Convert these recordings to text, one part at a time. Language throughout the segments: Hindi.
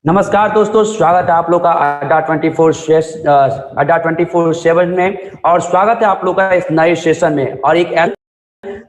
नमस्कार दोस्तों, स्वागत है आप लोग का अड्डा 24/7 में। और स्वागत है आप लोग का इस नए सेशन में। और एक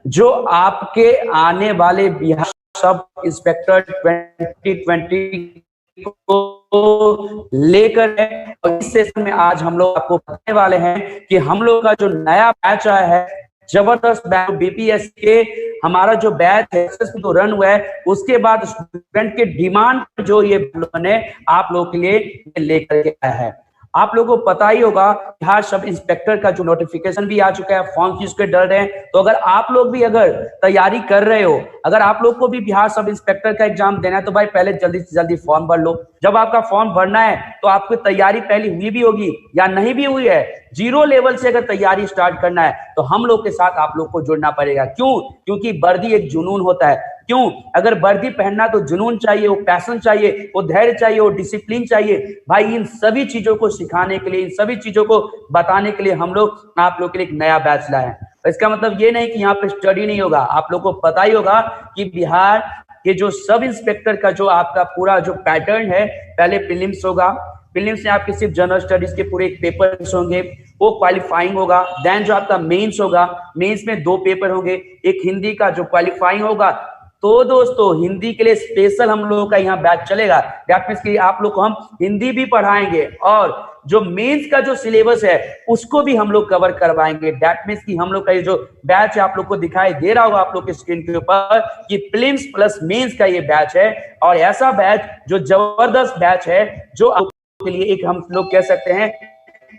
जो आपके आने वाले बिहार सब इंस्पेक्टर 2020 को लेकर है। और इस सेशन में आज हम लोग आपको बताने वाले हैं कि हम लोग का जो नया बैच आया है, जबरदस्त बैच बीपीएससी के, हमारा जो बैच है तो रन हुआ है, उसके बाद स्टूडेंट के डिमांड जो ये ने आप लोगों के लिए लेकर के आया है। आप लोगों को पता ही होगा बिहार सब इंस्पेक्टर का जो नोटिफिकेशन भी आ चुका है, फॉर्म फीस के डर रहे हैं। तो अगर आप लोग भी अगर तैयारी कर रहे हो, अगर आप लोग को भी बिहार सब इंस्पेक्टर का एग्जाम देना है, तो भाई पहले जल्दी से जल्दी फॉर्म भर लो। जब आपका फॉर्म भरना है तो आपकी तैयारी पहले हुई भी होगी या नहीं भी हुई है, जीरो लेवल से अगर तैयारी स्टार्ट करना है तो हम लोग के साथ आप लोग को जुड़ना पड़ेगा। क्यों? क्योंकि वर्दी एक जुनून होता है। क्यों? अगर वर्दी पहनना तो जुनून चाहिए, वो पैशन चाहिए, वो धैर्य चाहिए, वो डिसिप्लिन चाहिए। भाई इन सभी चीजों को सिखाने के लिए, इन सभी चीजों को बताने के लिए हम लोग आप लोग के लिए एक नया बैच लाए हैं। इसका मतलब ये नहीं कि यहाँ पे स्टडी नहीं होगा। आप लोग को पता ही होगा कि बिहार के जो सब इंस्पेक्टर का जो आपका पूरा जो पैटर्न है, पहले प्रीलिम्स होगा, प्रीलिम्स में आपके सिर्फ जनरल स्टडीज के पूरे पेपर्स होंगे, वो क्वालिफाइंग होगा। देन जो आपका मेंस होगा, मेंस में 2 पेपर होंगे, एक हिंदी का जो क्वालिफाइंग होगा। तो दोस्तों हिंदी के लिए स्पेशल हम लोगों का यहाँ बैच चलेगा। दैट मीन्स कि आप लोग को हम हिंदी भी पढ़ाएंगे और जो मेंस का जो सिलेबस है उसको भी हम लोग कवर करवाएंगे। दैट मीन्स कि हम लोग का ये जो बैच है आप लोग को दिखाई दे रहा होगा आप लोग के स्क्रीन के ऊपर कि प्रीलिम्स प्लस मेंस का ये बैच है। और ऐसा बैच जो जबरदस्त बैच है, जो आप के लिए एक हम लोग कह सकते हैं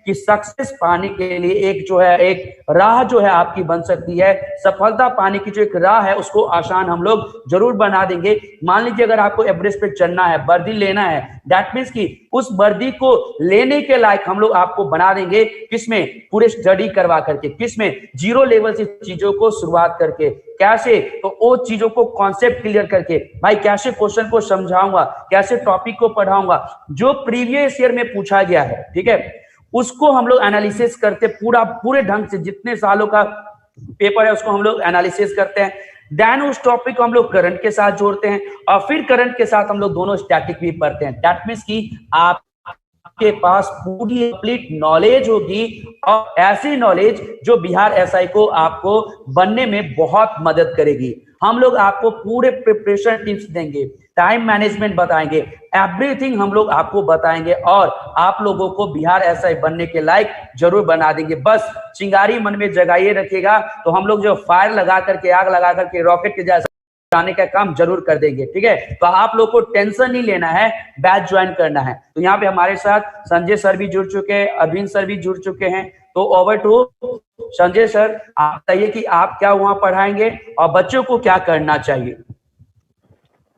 कि सक्सेस पाने के लिए एक जो है एक राह जो है आपकी बन सकती है। सफलता पाने की जो एक राह है उसको आसान हम लोग जरूर बना देंगे। मान लीजिए अगर आपको एवरेस्ट पे चढ़ना है, वर्दी लेना है, दैट मीन्स कि उस वर्दी को लेने के लायक हम लोग आपको बना देंगे। किसमें? पूरे स्टडी करवा करके। किसमें? जीरो लेवल से चीजों को शुरुआत करके। कैसे? तो वो चीजों को कॉन्सेप्ट क्लियर करके, भाई कैसे क्वेश्चन को समझाऊंगा, कैसे टॉपिक को पढ़ाऊंगा, जो प्रीवियस ईयर में पूछा गया है, ठीक है, उसको हम लोग एनालिसिस करते पूरे ढंग से। जितने सालों का पेपर है उसको हम लोग एनालिसिस करते हैं। देन उस टॉपिक को हम लोग करंट के साथ जोड़ते हैं और फिर करंट के साथ हम लोग दोनों स्टैटिक भी पढ़ते हैं। दैट मीन्स कि आपके पास पूरी कंप्लीट नॉलेज होगी और ऐसी नॉलेज जो बिहार एसआई को आपको बनने में बहुत मदद करेगी। हम लोग आपको पूरे प्रिपरेशन टिप्स देंगे, टाइम मैनेजमेंट बताएंगे, एवरीथिंग हम लोग आपको बताएंगे और आप लोगों को बिहार एसआई बनने के लायक जरूर बना देंगे। बस चिंगारी मन में जगाइए रखिएगा, तो हम लोग जो फायर लगा करके, आग लगा करके रॉकेट के जैसा आने का काम जरूर कर देंगे। ठीक है, तो आप लोग को टेंशन नहीं लेना है, बैच ज्वाइन करना है। तो यहाँ पे हमारे साथ संजय सर भी जुड़ चुके हैं, अरविंद सर भी जुड़ चुके हैं। तो ओवर टू संजय सर, आप बताइए कि आप क्या वहां पढ़ाएंगे और बच्चों को क्या करना चाहिए।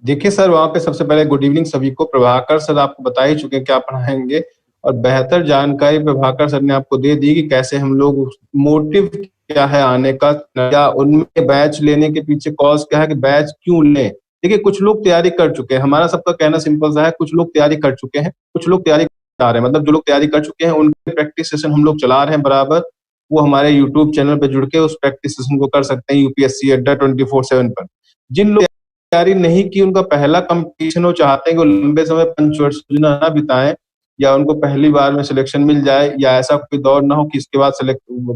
देखिए सर, वहाँ पे सबसे पहले गुड इवनिंग सभी को। प्रभाकर सर आपको बता ही चुके हैं क्या पढ़ाएंगे और बेहतर जानकारी प्रभाकर सर ने आपको दे दी कि कैसे हम लोग, मोटिव क्या है आने का, क्या उनमें बैच लेने के पीछे कॉज क्या है कि बैच क्यों लें। देखिए कुछ लोग तैयारी कर चुके हैं, हमारा सबका कहना सिंपल सा है, कुछ लोग तैयारी कर चुके हैं, कुछ लोग तैयारी कर रहे हैं। मतलब जो लोग तैयारी कर चुके हैं उनके प्रैक्टिस सेशन हम लोग चला रहे हैं बराबर। वो हमारे यूट्यूब चैनल पे जुड़ के उस प्रैक्टिस सेशन को कर सकते हैं यूपीएससी अड्डा 24/7 पर। जिन लोग तैयारी नहीं की, उनका पहला कंपटीशन, वो चाहते हैं कि लंबे समय पंचवर्ष ना बिताएं या उनको पहली बार में सिलेक्शन मिल जाए या ऐसा कोई दौर ना हो कि इसके बाद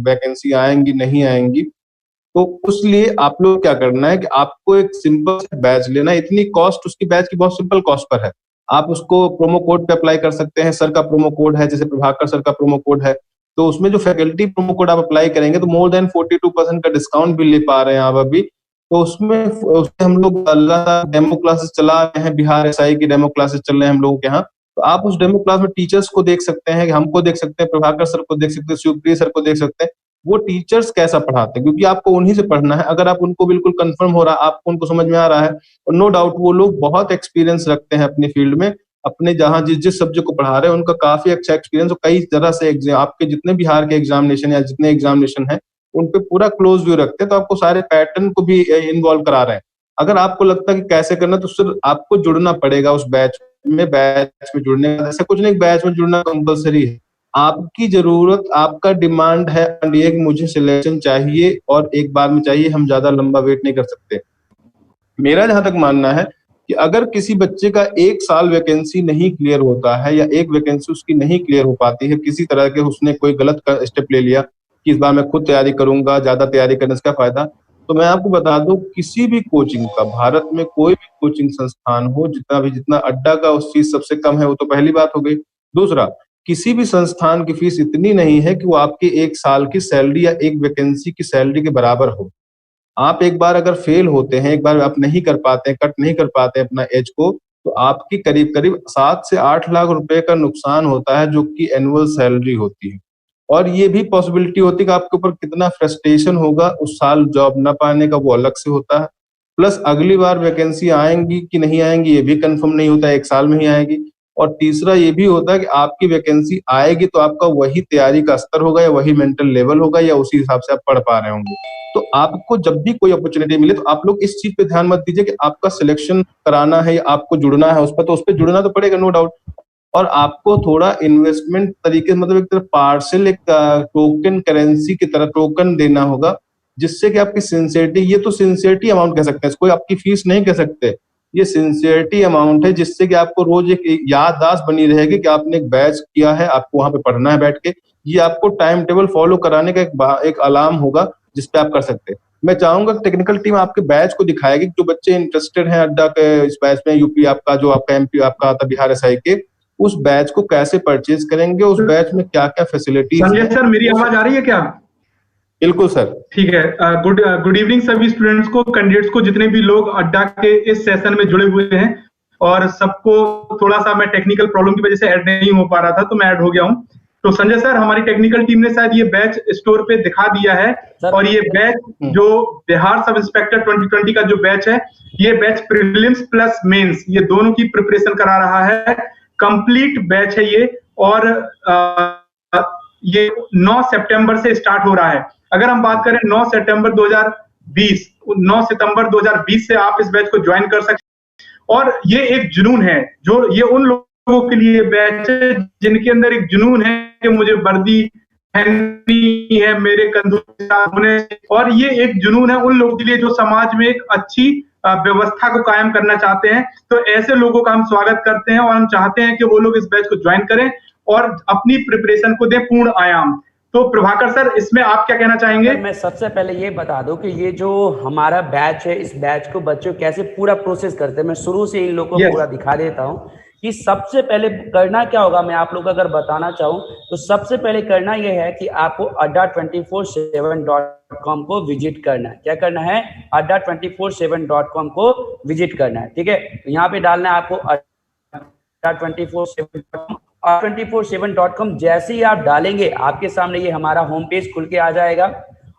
वैकेंसी आएंगी नहीं आएंगी। तो उसलिए आप लोग क्या करना है कि आपको एक सिंपल बैच लेना है। इतनी कॉस्ट उसकी बैच की बहुत सिंपल कॉस्ट पर है। आप उसको प्रोमो कोड पे अप्लाई कर सकते हैं। सर का प्रोमो कोड है, जैसे प्रभाकर सर का प्रोमो कोड है, तो उसमें जो फैकल्टी प्रोमो कोड आप अप्लाई करेंगे तो मोर देन 42% का डिस्काउंट भी ले पा रहे हैं आप अभी। तो उसमें हम लोग लगातार डेमो क्लासेस चला रहे हैं, बिहार एसआई की डेमो क्लासेस चल रहे हैं हम लोगों के यहाँ। तो आप उस डेमो क्लास में टीचर्स को देख सकते हैं, हमको देख सकते हैं, प्रभाकर सर को देख सकते हैं, शिवप्रिय सर को देख सकते हैं, वो टीचर्स कैसा पढ़ाते हैं, क्योंकि आपको उन्हीं से पढ़ना है। अगर आप उनको बिल्कुल कंफर्म हो रहा है, आपको उनको समझ में आ रहा है, और नो डाउट वो लोग बहुत एक्सपीरियंस रखते हैं अपनी फील्ड में, अपने जहाँ जिस सब्जेक्ट को पढ़ा रहे हैं उनका काफी अच्छा एक्सपीरियंस, और कई तरह से एग्जाम, आपके जितने बिहार के एग्जामिनेशन या जितने एग्जामिनेशन है उन पे पूरा क्लोज व्यू रखते हैं। तो आपको सारे पैटर्न को भी इन्वॉल्व करा रहे हैं। अगर आपको लगता है कि कैसे करना, तो सिर्फ आपको जुड़ना पड़ेगा उस बैच में जुड़ने का ऐसा कुछ नहीं, बैच में जुड़ना कंपलसरी है। आपकी जरूरत, आपका डिमांड है ये कि मुझे सिलेक्शन चाहिए और एक बार में चाहिए, हम ज्यादा लंबा वेट नहीं कर सकते। मेरा जहां तक मानना है कि अगर किसी बच्चे का 1 साल वैकेंसी नहीं क्लियर होता है या एक वैकेंसी उसकी नहीं क्लियर हो पाती है, किसी तरह के उसने कोई गलत स्टेप ले लिया कि इस बार मैं खुद तैयारी करूंगा, ज्यादा तैयारी करने से क्या फायदा, तो मैं आपको बता दूं किसी भी कोचिंग का, भारत में कोई भी कोचिंग संस्थान हो, जितना अड्डा का उस फीस सबसे कम है, वो तो पहली बात हो गई। दूसरा, किसी भी संस्थान की फीस इतनी नहीं है कि वो आपके 1 साल की सैलरी या एक वैकेंसी की सैलरी के बराबर हो। आप एक बार अगर फेल होते हैं, एक बार आप नहीं कर पाते हैं, कट नहीं कर पाते हैं अपना एज को, तो आपकी करीब करीब 7 से 8 लाख रुपए का नुकसान होता है, जो कि एनुअल सैलरी होती है। और ये भी पॉसिबिलिटी होती है कि आपके ऊपर कितना फ्रस्ट्रेशन होगा उस साल जॉब न पाने का, वो अलग से होता है। प्लस अगली बार वैकेंसी आएंगी कि नहीं आएंगी ये भी कंफर्म नहीं होता है, 1 साल में ही आएगी। और तीसरा ये भी होता है कि आपकी वैकेंसी आएगी तो आपका वही तैयारी का स्तर होगा या वही मेंटल लेवल होगा या उसी हिसाब से आप पढ़ पा रहे होंगे। तो आपको जब भी कोई अपॉर्चुनिटी मिले तो आप लोग इस चीज पे ध्यान मत दीजिए कि आपका सिलेक्शन कराना है या आपको जुड़ना है उस पर, तो उस पर जुड़ना तो पड़ेगा, नो डाउट। और आपको थोड़ा इन्वेस्टमेंट तरीके से, मतलब एक तरह पार्सल, एक टोकन करेंसी की तरह टोकन देना होगा, जिससे कि आपकी सिंसियरिटी, ये तो सिंसियरिटी अमाउंट कह सकते हैं इसको, आपकी फीस नहीं कह सकते, ये सिंसियरिटी अमाउंट है, जिससे कि आपको रोज एक याददाश्त बनी रहेगी कि आपने एक बैच किया है, आपको वहां पे पढ़ना है बैठ के। ये आपको टाइम टेबल फॉलो कराने का एक अलार्म होगा जिसपे आप कर सकते हैं। मैं चाहूंगा टेक्निकल टीम आपके बैच को दिखाएगी, जो बच्चे इंटरेस्टेड हैं अड्डा के इस बैच में, यूपी आपका जो आपका एमपी आपका आता बिहार एसआई के, उस बैच को कैसे परचेज करेंगे, उस बैच में क्या क्या फैसिलिटीज। संजय सर, मेरी आवाज आ रही है क्या? बिल्कुल सर। ठीक है। गुड इवनिंग सभी स्टूडेंट्स को, कैंडिडेट्स को, जितने भी लोग अड्डा के इस सेशन में जुड़े हुए हैं। और सबको थोड़ा सा मैं टेक्निकल प्रॉब्लम की वजह से ऐड नहीं हो पा रहा था, तो मैं ऐड हो गया हूं। तो संजय सर, हमारी टेक्निकल टीम ने शायद ये बैच स्टोर पे दिखा दिया है। और ये बैच जो बिहार सब इंस्पेक्टर 2020 का जो बैच है, ये बैच प्रीलिम्स प्लस मेंस, ये दोनों की प्रिपरेशन करा रहा है। कंप्लीट बैच है ये। और ये 9 सितंबर से स्टार्ट हो रहा है। अगर हम बात करें 9 सितंबर 2020, 9 सितंबर 2020 से आप इस बैच को ज्वाइन कर सकते हैं। और ये एक जुनून है, जो ये उन लोगों के लिए बैच है जिनके अंदर एक जुनून है कि मुझे वर्दी पहननी है, मेरे कंधों होने, और ये एक जुनून है उन लोगों के लिए जो समाज में एक अच्छी व्यवस्था को कायम करना चाहते हैं। तो ऐसे लोगों का हम स्वागत करते हैं और हम चाहते हैं कि वो लोग इस बैच को ज्वाइन करें और अपनी प्रिपरेशन को दें पूर्ण आयाम। तो प्रभाकर सर, इसमें आप क्या कहना चाहेंगे? मैं सबसे पहले ये बता दूं कि ये जो हमारा बैच है, इस बैच को बच्चों कैसे पूरा प्रोसेस करते हैं, मैं शुरू से इन लोगों को पूरा दिखा देता हूं कि सबसे पहले करना क्या होगा। मैं आप लोगों को अगर बताना चाहूं तो सबसे पहले करना यह है कि आपको adda247.com को विजिट करना है। क्या करना है? adda247.com को विजिट करना है। ठीक है, तो यहाँ पे डालना है आपको adda247.com। और 247.com जैसे ही आप डालेंगे, आपके सामने ये हमारा होम पेज खुल के आ जाएगा।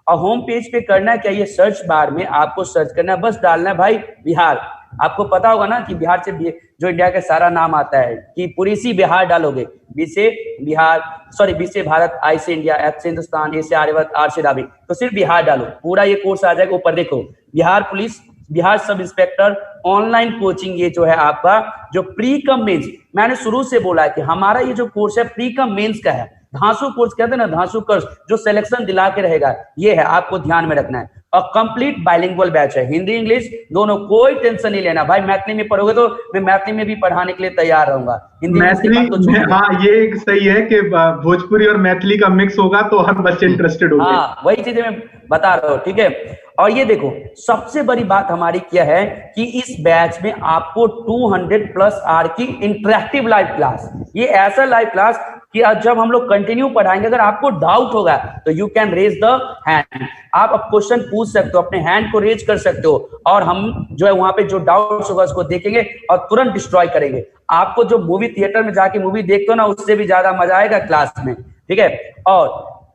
और होम पेज पे करना है क्या, ये सर्च बार में आपको सर्च करना है, बस डालना है भाई बिहार। आपको पता होगा ना कि बिहार से जो इंडिया का सारा नाम आता है, कि पूरी सी बिहार डालोगे, बी से बिहार, सॉरी बी से भारत, आई से इंडिया, एफ से हिंदुस्तान, ए से आर्यवर्त, आर से रावी, तो सिर्फ बिहार डालो, पूरा ये कोर्स आ जाएगा। ऊपर देखो Bihar police, Bihar sub inspector online coaching, ये जो है आपका जो प्री कम मेंस, मैंने शुरू से बोला है कि हमारा ये जो कोर्स है प्री कम मेंस का है। धांसू कोर्स कहते हैं ना, धांसू कोर्स जो सिलेक्शन दिला के रहेगा, ये है, आपको ध्यान में रखना है। और कंप्लीट बाइलिंगुअल बैच है, हिंदी इंग्लिश दोनों, कोई टेंशन नहीं लेना भाई। मैथिली में पढ़ोगे तो मैं मैथिली में भी पढ़ाने के लिए तैयार रहूंगा। हिंदी मैथिली तो हाँ, ये सही है कि भोजपुरी और मैथिली का मिक्स होगा तो हर बच्चे इंटरेस्टेड होंगे। हाँ, वही चीजें मैं बता रहा हूँ। ठीक है, और ये देखो सबसे बड़ी बात हमारी क्या है कि इस बैच में आपको 200+ आवर की इंटरेक्टिव लाइव क्लास, ये ऐसा लाइव क्लास कि जब हम लोग कंटिन्यू पढ़ाएंगे, अगर आपको डाउट होगा तो you can raise the hand, आप अब क्वेश्चन पूछ सकते हो, अपने हैंड को रेज कर सकते हो, और हम जो है वहां पे जो डाउट्स होगा उसको देखेंगे और तुरंत डिस्ट्रॉय करेंगे। आपको जो मूवी थिएटर में जाके मूवी देखते हो ना, उससे भी ज्यादा मजा आएगा क्लास में। ठीक है, और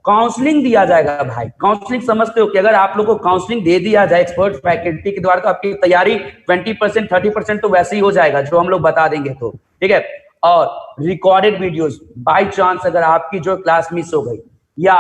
काउंसलिंग दिया जाएगा भाई। काउंसलिंग समझते हो कि अगर आप लोग को काउंसलिंग दे दिया जाए एक्सपर्ट फैकल्टी के द्वारा, तो आपकी तैयारी 20% 30% तो वैसे ही हो जाएगा, जो हम लोग बता देंगे तो। ठीक है, और रिकॉर्डेड वीडियोस, बाय चांस अगर आपकी जो क्लास मिस हो गई या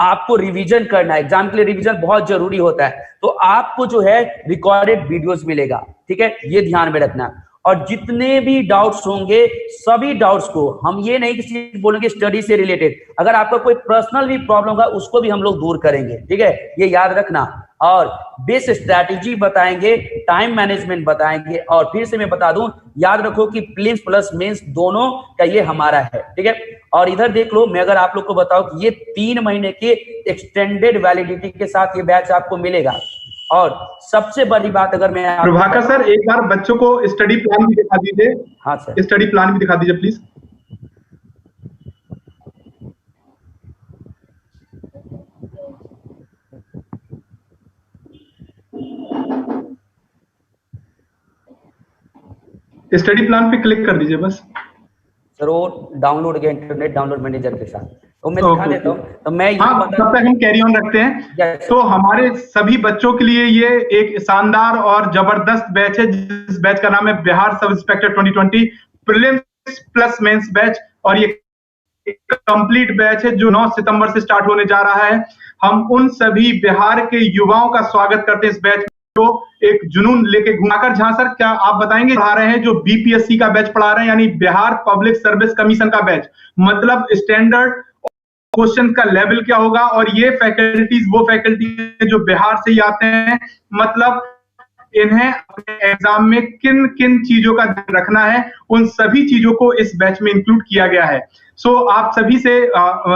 आपको रिवीजन करना है, एग्जाम के लिए रिवीजन बहुत जरूरी होता है, तो आपको जो है रिकॉर्डेड वीडियोस मिलेगा। ठीक है, ये ध्यान में रखना। और जितने भी डाउट्स होंगे, सभी डाउट्स को हम ये नहीं किसी बोलेंगे स्टडी से रिलेटेड, अगर आपका कोई पर्सनल भी प्रॉब्लम होगा उसको भी हम लोग दूर करेंगे। ठीक है, ये याद रखना। और बेस स्ट्रैटेजी बताएंगे, टाइम मैनेजमेंट बताएंगे। और फिर से मैं बता दूं, याद रखो कि प्रीलिम्स प्लस मेंस दोनों का ये हमारा है, ठीक है। और इधर देख लो, मैं अगर आप लोग को बताऊं कि ये 3 महीने के एक्सटेंडेड वैलिडिटी के साथ ये बैच आपको मिलेगा। और सबसे बड़ी बात, अगर मैं प्रभाकर सर एक बार बच्चों को स्टडी प्लान भी दिखा दीजिए। हाँ सर, स्टडी प्लान भी दिखा दीजिए प्लीज। स्टडी प्लान पे क्लिक कर दीजिए बस। सर वो डाउनलोड किया इंटरनेट डाउनलोड मैनेजर के साथ, तो मैं दिखा देता हूँ। तो मैं हाँ, तब तक हम कैरी ऑन रखते हैं। तो हमारे सभी बच्चों के लिए ये एक शानदार और जबरदस्त बैच है, जिस बैच का नाम है Bihar sub inspector 2020 prelims plus mains batch. और ये कंप्लीट बैच है जो 9 सितंबर से स्टार्ट होने जा रहा है। हम उन सभी बिहार के युवाओं का स्वागत करते हैं इस बैच को एक जुनून लेके घुमाकर। जहां सर क्या आप बताएंगे, पढ़ा रहे हैं जो बीपीएससी का बैच पढ़ा रहे हैं, यानी बिहार पब्लिक सर्विस कमीशन का बैच, मतलब स्टैंडर्ड क्वेश्चन का लेवल क्या होगा। और ये फैकल्टीज वो फैकल्टी जो बिहार से ही आते हैं, मतलब इन्हें अपने एग्जाम में किन किन चीजों का ध्यान रखना है, उन सभी चीजों को इस बैच में इंक्लूड किया गया है। सो आप सभी से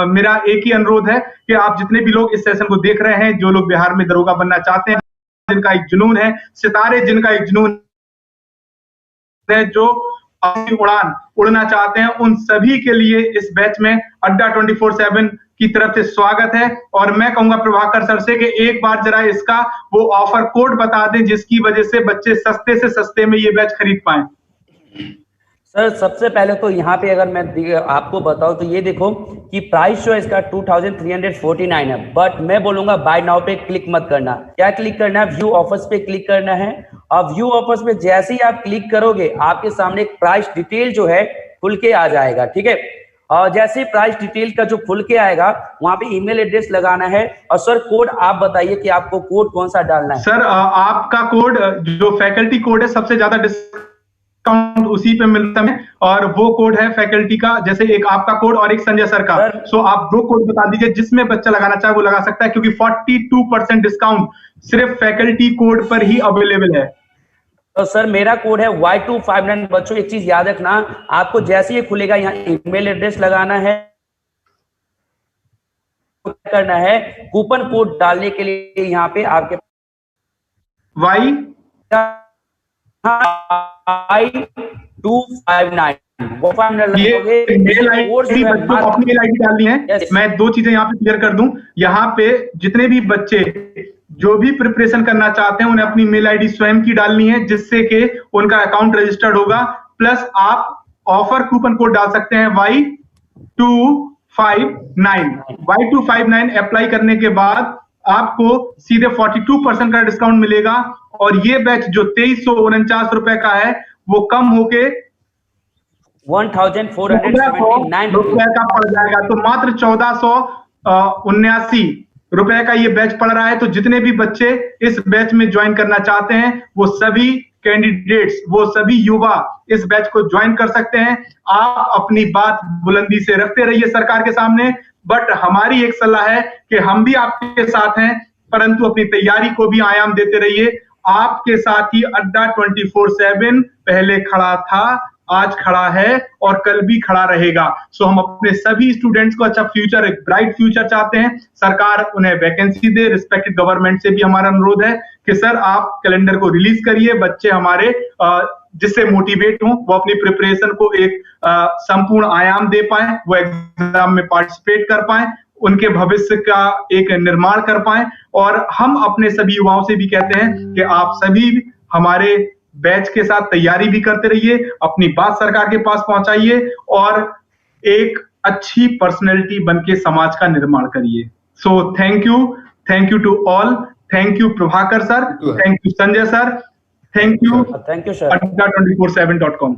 मेरा एक ही अनुरोध है कि आप जितने भी लोग इस सेशन को देख रहे हैं, जो लोग बिहार में दरोगा बनना चाहते हैं, जिनका एक जुनून है, सितारे जिनका एक जुनून है, जो अपनी उड़ान उड़ना चाहते हैं, उन सभी के लिए इस बैच में अड्डा 24/7 की तरफ से स्वागत है। और मैं कहूंगा प्रभाकर सर से कि एक बार जरा इसका वो ऑफर कोड बता दें, जिसकी वजह से बच्चे सस्ते से सस्ते में ये बैच खरीद पाए। सर सबसे पहले तो यहाँ पे अगर मैं आपको बताऊं तो ये देखो कि प्राइस जो इसका 2349 है, बट मैं बोलूंगा बाय नाउ पे क्लिक मत करना। क्या क्लिक करना है? व्यू ऑफर्स पे क्लिक करना है। और व्यू ऑफर्स पे जैसे ही आप क्लिक करोगे, आपके सामने एक प्राइस डिटेल जो है खुल के आ जाएगा, ठीक है। और जैसे ही प्राइस डिटेल का जो खुल के आएगा, वहां पे ईमेल एड्रेस लगाना है। और सर कोड आप बताइए कि आपको कोड कौन सा डालना है। सर आपका कोड जो फैकल्टी कोड है, सबसे ज्यादा डिस्काउंट उसी पे मिलता है, और वो कोड है फैकल्टी का, जैसे एक आपका कोड और एक संजय सर का। सो आप दो कोड बता दीजिए, जिसमें बच्चा लगाना चाहे वो लगा सकता है, क्योंकि 42% डिस्काउंट सिर्फ फैकल्टी कोड पर ही अवेलेबल है। तो सर मेरा कोड है Y259। बच्चों एक चीज याद रखना, आपको जैसे ही खुलेगा यहाँ ईमेल एड्रेस लगाना है, करना है कूपन कोड डालने के लिए। यहाँ पे आपके Y259 वो मेल आईडी बच्चों को अपनी मेल आईडी डालनी है। मैं दो चीजें यहाँ पे क्लियर कर दूं, यहाँ पे जितने भी बच्चे जो भी प्रिपरेशन करना चाहते हैं, उन्हें अपनी मेल आईडी स्वयं की डालनी है, जिससे कि उनका अकाउंट रजिस्टर्ड होगा। प्लस आप ऑफर कूपन कोड डाल सकते हैं Y259 अप्लाई करने के बाद आपको सीधे 42% का डिस्काउंट मिलेगा। और ये बैच जो 2349 रुपए का है, वो कम होके 1479 रुपए का पड़ जाएगा। तो मात्र 1479 रुपए का ये बैच पड़ रहा है। तो जितने भी बच्चे इस बैच में ज्वाइन करना चाहते हैं, वो सभी कैंडिडेट्स, वो सभी युवा इस बैच को ज्वाइन कर सकते हैं। आप अपनी बात बुलंदी से रखते रहिए सरकार के सामने, बट हमारी एक सलाह है कि हम भी आपके साथ हैं, परंतु अपनी तैयारी को भी आयाम देते रहिए। आपके साथ ही अड्डा 24/7 पहले खड़ा था, आज खड़ा है और कल भी खड़ा रहेगा। सो हम अपने सभी स्टूडेंट्स को अच्छा फ्यूचर, एक ब्राइट फ्यूचर चाहते हैं। सरकार उन्हें वैकेंसी दे। रिस्पेक्टेड गवर्नमेंट से भी हमारा अनुरोध है कि सर आप कैलेंडर को रिलीज करिए, बच्चे हमारे जिससे मोटिवेट हों, वो अपनी प्रिपरेशन को एक संपूर्ण आयाम दे पाए, वो एग्जाम में पार्टिसिपेट कर पाए, उनके भविष्य का एक निर्माण कर पाए। और हम अपने सभी युवाओं से भी कहते हैं कि आप सभी हमारे बैच के साथ तैयारी भी करते रहिए, अपनी बात सरकार के पास पहुंचाइए और एक अच्छी पर्सनैलिटी बनके समाज का निर्माण करिए। So thank you to all. Thank you Prabhakar sir, thank you Sanjay sir, thank you sir adda247.com।